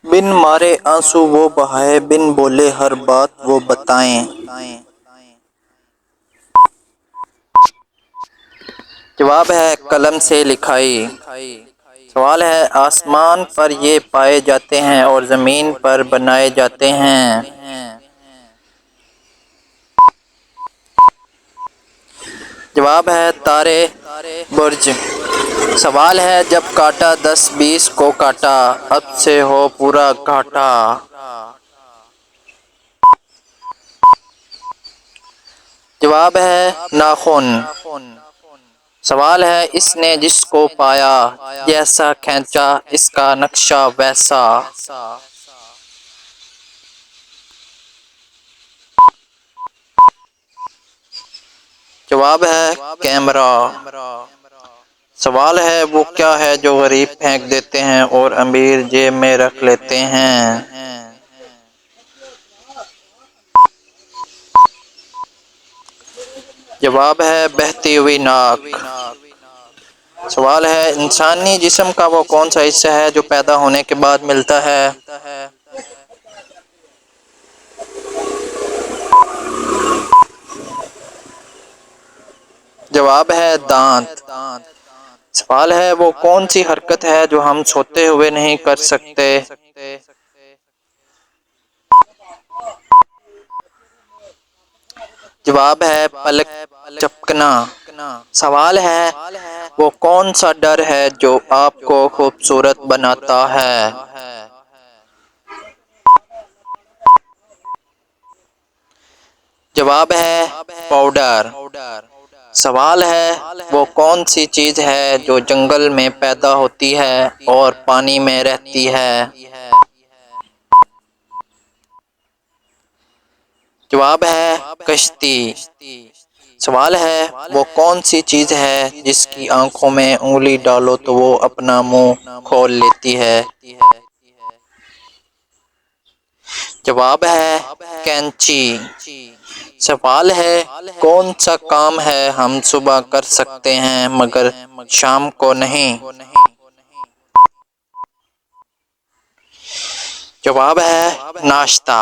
بن مارے آنسو وہ بہائے، بن بولے ہر بات وہ بتائیں۔ جواب ہے قلم سے لکھائی۔ سوال ہے آسمان پر یہ پائے جاتے ہیں اور زمین پر بنائے جاتے ہیں۔ جواب ہے تارے برج۔ سوال ہے جب کاٹا 10-20 کو کاٹا، اب سے ہو پورا گھاٹا۔ جواب ہے ناخن۔ سوال ہے اس نے جس کو پایا، جیسا کھینچا اس کا نقشہ ویسا۔ جواب ہے کیمرہ۔ سوال ہے وہ کیا ہے جو غریب پھینک دیتے ہیں اور امیر جیب میں رکھ لیتے ہیں۔ جواب ہے بہتی ہوئی ناک۔ سوال ہے انسانی جسم کا وہ کون سا حصہ ہے جو پیدا ہونے کے بعد ملتا ہے۔ جواب ہے دانت۔ سوال ہے وہ کون سی حرکت ہے جو ہم سوتے ہوئے نہیں کر سکتے۔ جواب ہے پلک جھپکنا۔ سوال ہے وہ کون سا ڈر ہے جو آپ کو خوبصورت بناتا ہے۔ جواب ہے پاؤڈر۔ سوال ہے وہ کون سی چیز ہے جو جنگل میں پیدا ہوتی ہے اور پانی میں رہتی ہے۔ جواب ہے کشتی۔ سوال ہے وہ کون سی چیز ہے جس کی آنکھوں میں انگلی ڈالو تو وہ اپنا منہ کھول لیتی ہے۔ جواب ہے کینچی۔ سوال ہے کون سا کام ہے ہم صبح کر سکتے ہیں مگر شام کو نہیں۔ جواب ہے ناشتہ۔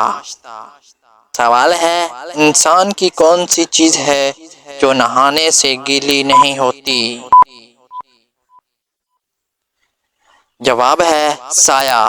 سوال ہے انسان کی کون سی چیز ہے جو نہانے سے گیلی نہیں ہوتی۔ جواب ہے سایہ۔